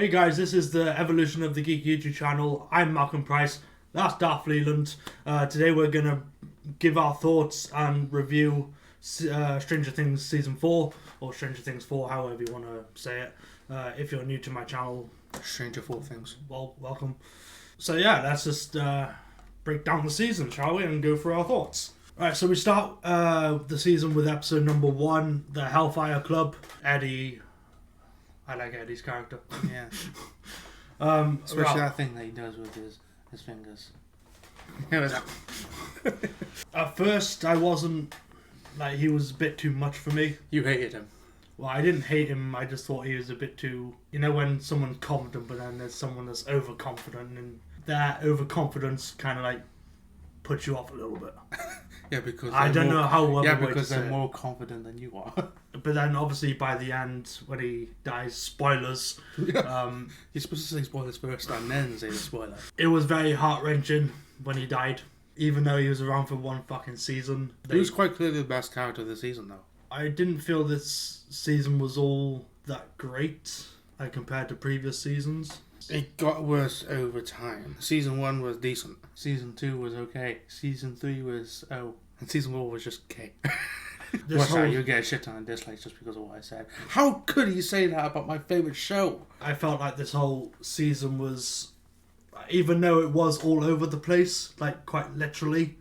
Hey guys, this is the evolution of the Geek YouTube channel. I'm Malcolm Price. That's Darth Leland. Today we're going to give our thoughts and review Stranger Things Season 4, or Stranger Things 4, however you want to say it. If you're new to my channel, Stranger 4 Things. Well, welcome. So yeah, let's just break down the season, shall we, and go through our thoughts. Alright, so we start the season with episode number 1, the Hellfire Club. Eddie... I like Eddie's character. Yeah. Especially that thing that he does with his fingers. At first, I wasn't... Like, he was a bit too much for me. You hated him. Well, I didn't hate him, I just thought he was a bit too... You know when someone's confident, but then there's someone that's overconfident, and that overconfidence kind of, like, puts you off a little bit. Yeah, because... I don't know how well... Yeah, because they're more confident than you are. But then, obviously, by the end, when he dies, spoilers. You're supposed to say spoilers first and then say the spoiler. It was very heart-wrenching when he died, even though he was around for one fucking season. He was quite clearly the best character of the season, though. I didn't feel this season was all that great, like, compared to previous seasons. It got worse over time. Season 1 was decent. Season 2 was okay. Season 3 was... oh. And Season 4 was just okay. Watch out, you'll get a shit ton of dislikes just because of what I said. How could he say that about my favourite show? I felt like this whole season was... Even though it was all over the place, like, quite literally...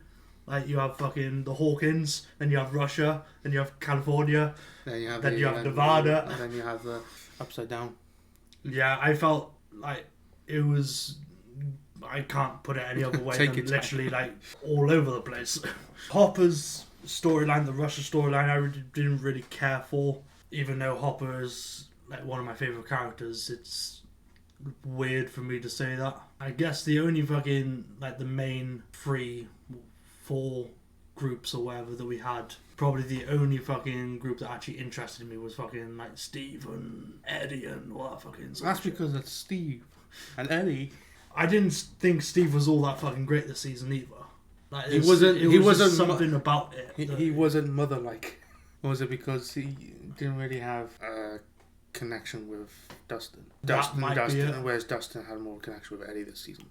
Like, you have fucking the Hawkins, then you have Russia, then you have California, then you have Nevada. And then you have the Upside Down. Yeah, I felt like it was... I can't put it any other way than literally, like, all over the place. Hopper's storyline, the Russia storyline, I didn't really care for. Even though Hopper is, like, one of my favourite characters, it's weird for me to say that. I guess the only fucking, like, the main 4 groups or whatever that we had, probably the only fucking group that actually interested me was fucking, like, Steve and Eddie and all that fucking stuff. That's because it's Steve and Eddie. I didn't think Steve was all that fucking great this season either. Like, he wasn't something about it. He wasn't mother-like. Or was it because he didn't really have a connection with Dustin? Whereas Dustin had more connection with Eddie this season.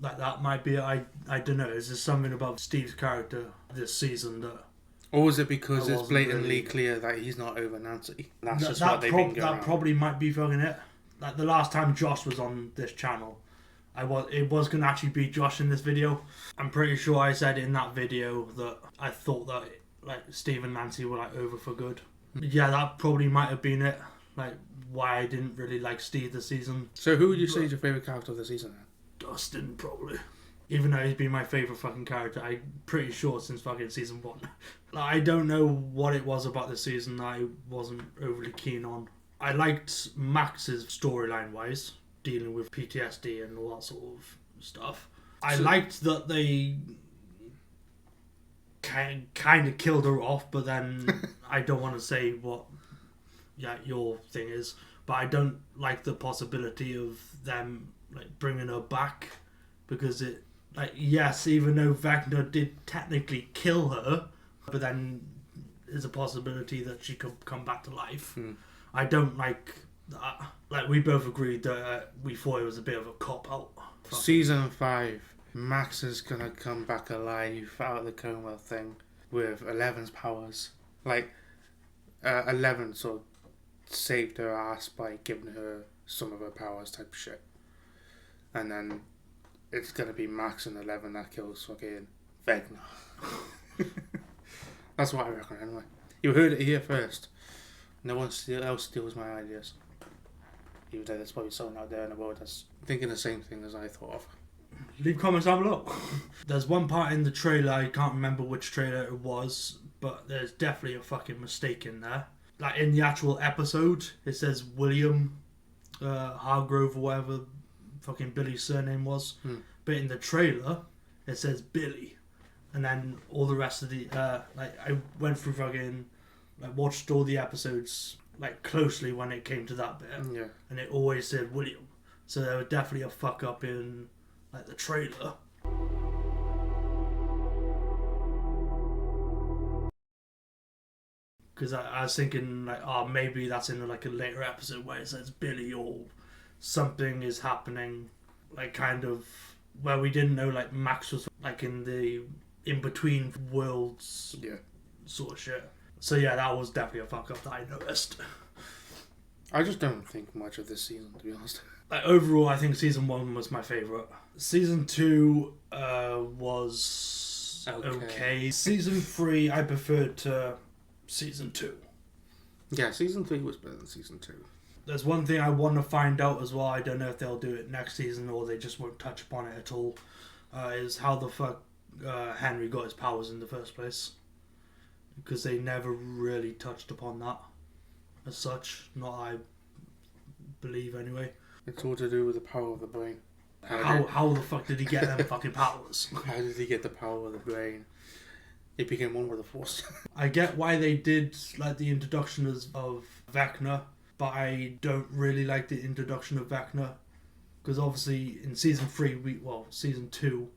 Like, that might be it. I don't know. Is there something about Steve's character this season that... Or was it because it's blatantly clear that he's not over Nancy? That's just what they've been going That probably might be fucking it. Like, the last time Josh was on this channel, it was going to actually be Josh in this video. I'm pretty sure I said in that video that I thought that, like, Steve and Nancy were, like, over for good. Yeah, that probably might have been it. Like, why I didn't really like Steve this season. So who would you say is your favourite character of the season then? Dustin, probably. Even though he's been my favourite fucking character, I'm pretty sure since fucking season 1. Like, I don't know what it was about this season that I wasn't overly keen on. I liked Max's storyline-wise, dealing with PTSD and all that sort of stuff. I liked that they kind of killed her off, but then I don't want to say what your thing is, but I don't like the possibility of them, like, bringing her back, because it, like, yes, even though Wagner did technically kill her, but then there's a possibility that she could come back to life. I don't like that. Like, we both agreed that we thought it was a bit of a cop-out. Season 5, Max is gonna come back alive out of the coma thing with 11's powers. Like, 11 sort of saved her ass by giving her some of her powers type shit. And then it's gonna be Max and 11 that kills fucking Wagner. That's what I reckon anyway. You heard it here first. No one else steals my ideas. Even though there's probably someone out there in the world that's thinking the same thing as I thought of. Leave comments down below. There's one part in the trailer, I can't remember which trailer it was, but there's definitely a fucking mistake in there. Like, in the actual episode, it says William Hargrove or whatever fucking Billy's surname was. But in the trailer, it says Billy. And then all the rest of the... like, I went through fucking... Like, watched all the episodes, like, closely when it came to that bit. Yeah. And it always said William. So there was definitely a fuck up in, like, the trailer. Because I was thinking, like, oh, maybe that's in, like, a later episode where it says Billy or something is happening, like kind of where we didn't know like Max was like in the in between worlds sort of shit. So yeah, that was definitely a fuck up that I noticed. I just don't think much of this season, to be honest. Like overall, I think season 1 was my favourite. Season 2 was okay. Season 3 I preferred to season 2. Yeah, season 3 was better than season 2. There's one thing I want to find out as well. I don't know if they'll do it next season or they just won't touch upon it at all. Is how the fuck Henry got his powers in the first place. Because they never really touched upon that as such. Not I believe anyway. It's all to do with the power of the brain. How the fuck did he get them fucking powers? How did he get the power of the brain? He became one with the Force. I get why they did like the introduction of Vecna, but I don't really like the introduction of Vecna. Because obviously in season season 2,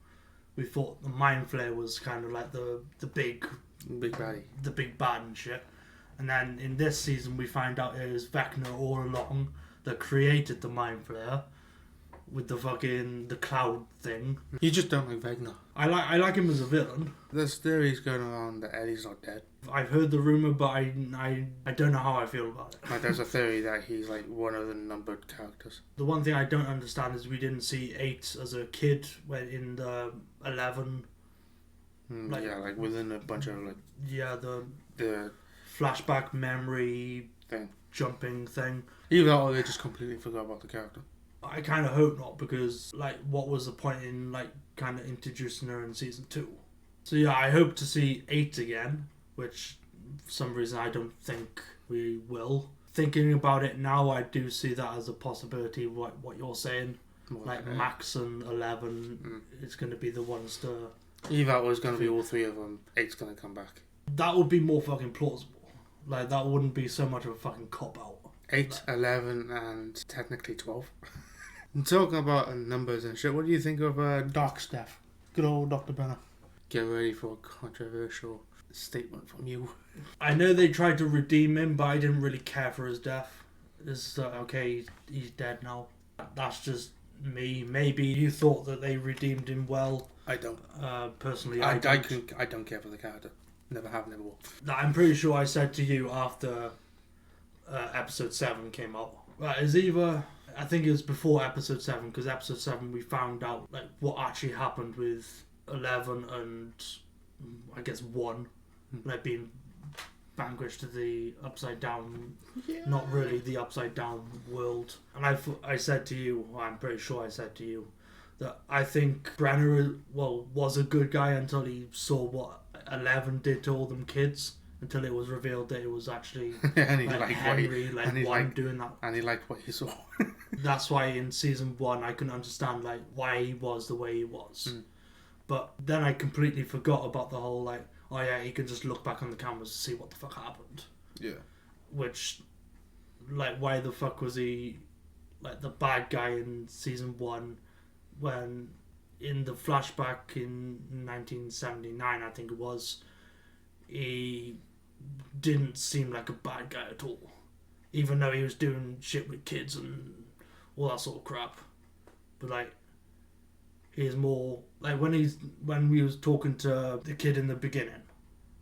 we thought the Mind Flayer was kind of like the big baddie. The big bad and shit. And then in this season we find out it was Vecna all along that created the Mind Flayer with the cloud thing. You just don't like Vecna. I like him as a villain. There's theories going around that Eddie's not dead. I've heard the rumour, but I don't know how I feel about it. Like, there's a theory that he's like one of the numbered characters. The one thing I don't understand is we didn't see 8 as a kid when in the 11. Like within a bunch of like... Yeah, the flashback memory thing. Jumping thing. Either that or they just completely forgot about the character. I kind of hope not, because like what was the point in like kind of introducing her in season 2? So yeah, I hope to see 8 again, which for some reason I don't think we will. Thinking about it now, I do see that as a possibility. What you're saying, Max and 11 is going to be the ones to. Either that was going to be all 3 of them. 8's going to come back. That would be more fucking plausible. Like that wouldn't be so much of a fucking cop out. 8, 11, and technically 12. And talking about numbers and shit, what do you think of Doc's death? Good old Dr. Banner. Get ready for a controversial statement from you. I know they tried to redeem him, but I didn't really care for his death. It's okay, he's dead now. That's just me. Maybe you thought that they redeemed him well. I don't. Personally, I don't care for the character. Never have, never will. I'm pretty sure I said to you after episode 7 came out. It's either... I think it was before episode 7, because episode 7 we found out like what actually happened with 11 and I guess 1, like being vanquished to the upside down, not really the upside down world. And I said to you, I'm pretty sure I said to you, that I think Brenner was a good guy until he saw what 11 did to all them kids. Until it was revealed that it was actually and he like Henry, doing that. And he liked what he saw. That's why in season 1 I couldn't understand like why he was the way he was. But then I completely forgot about the whole like, oh yeah, he can just look back on the cameras to see what the fuck happened. Yeah. Which, like, why the fuck was he like the bad guy in season 1 when in the flashback in 1979, I think it was, he didn't seem like a bad guy at all, even though he was doing shit with kids and all that sort of crap. But like, he's more like when we was talking to the kid in the beginning,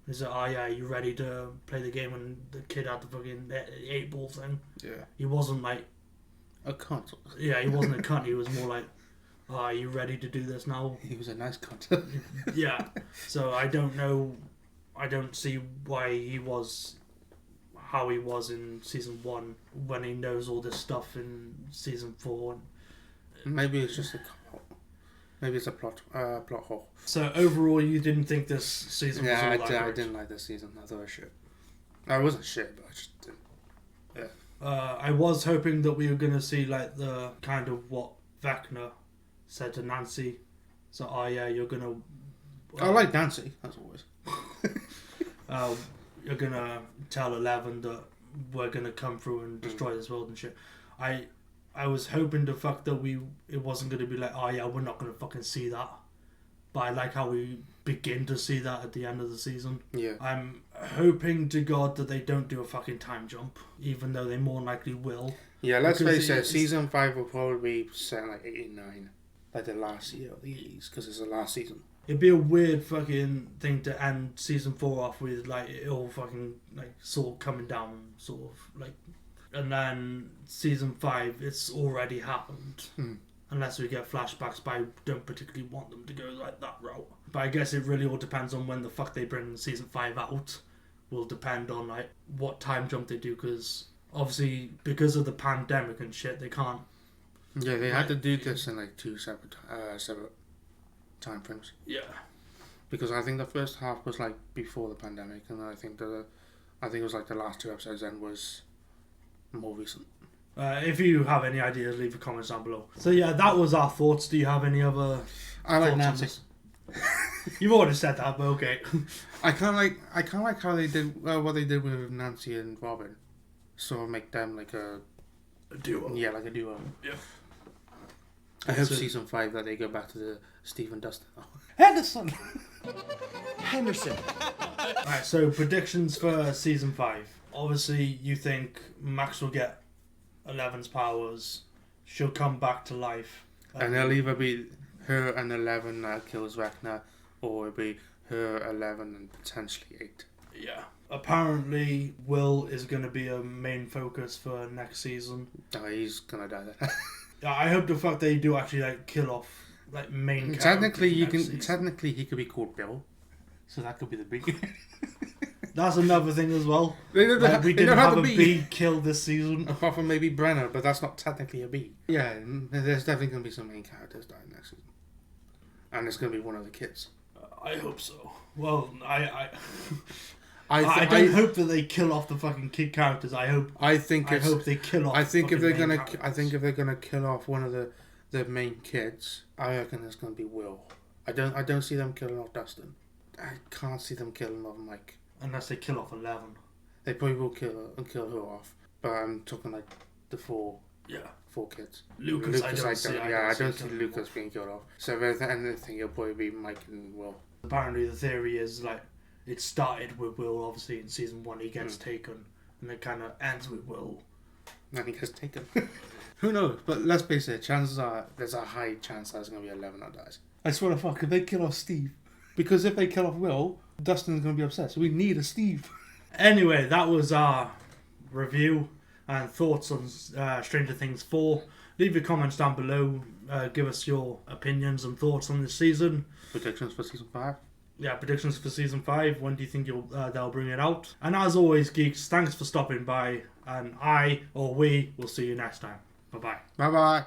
he said, "Oh yeah, you ready to play the game?" And the kid had the fucking 8-ball thing. Yeah. He wasn't like a cunt. Yeah, he wasn't a cunt. He was more like, "Oh, are you ready to do this now?" He was a nice cunt. Yeah. So I don't know. I don't see why he was how he was in season 1 when he knows all this stuff in season 4. Maybe it's just maybe it's a plot hole. So overall, you didn't think this season was all that good? I didn't like this season. I thought it was shit. I wasn't shit, but I just didn't. Yeah. I was hoping that we were going to see like the kind of what Vecna said to Nancy. So, oh yeah, you're going to... I like Nancy, as always. You're gonna tell 11 that we're gonna come through and destroy this world and shit. I was hoping to fuck that it wasn't gonna be like, oh yeah, we're not gonna fucking see that. But I like how we begin to see that at the end of the season. Yeah. I'm hoping to God that they don't do a fucking time jump, even though they more likely will. Yeah, let's face it, season 5 will probably be set in like 89, like the last year of the 80s, because it's the last season. It'd be a weird fucking thing to end season 4 off with, like, it all fucking, like, sort of coming down, sort of, like, and then season 5, it's already happened. Unless we get flashbacks, but I don't particularly want them to go like that route. But I guess it really all depends on when the fuck they bring season 5 out. Will depend on, like, what time jump they do, because obviously, because of the pandemic and shit, they can't. Yeah, they had to do this in, like, 2 separate time frames. Yeah. Because I think the first half was, like, before the pandemic, and I think it was, like, the last 2 episodes then was more recent. If you have any ideas, leave a comment down below. So yeah, that was our thoughts. Do you have any other I like Nancy. You've already said that, but okay. I kind of like how they did what they did with Nancy and Robin. Sort of make them like a duo. Yeah, like a duo. Yeah. I hope season 5 that they go back to the Steve and Dustin. Henderson. Henderson. Alright, so predictions for season 5. Obviously, you think Max will get 11's powers. She'll come back to life. And it'll either be her and 11 that kills Vecna, or it'll be her, 11, and potentially 8. Yeah. Apparently, Will is going to be a main focus for next season. Oh, he's gonna die then. I hope the fact they do actually like kill off like main. Technically, Technically, he could be called Bill, so that could be the big. That's another thing as well. We didn't have a bee kill this season, apart from maybe Brenner, but that's not technically a bee. Yeah, there's definitely gonna be some main characters dying next season, and it's gonna be one of the kids. I hope so. Well, I don't hope that they kill off the fucking kid characters. I hope they kill off. I think if they're gonna kill off one of the main kids, I reckon it's gonna be Will. I don't see them killing off Dustin. I can't see them killing off Mike. Unless they kill off 11. They probably will kill her off. But I'm talking like the four kids. Lucas I don't see Lucas being killed off. So if anything, it'll probably be Mike and Will. Apparently the theory is like it started with Will, obviously in season 1 he gets taken, and it kind of ends with Will. And he gets taken. Who knows? But let's face it, chances are there's a high chance there's going to be 11 that dies. I swear to fuck, if they kill off Steve, because if they kill off Will, Dustin's going to be upset, so we need a Steve. Anyway, that was our review and thoughts on Stranger Things 4. Leave your comments down below. Give us your opinions and thoughts on this season. Predictions for season 5. Yeah, predictions for season 5. When do you think they'll bring it out? And as always, geeks, thanks for stopping by. And we will see you next time. Bye-bye. Bye-bye.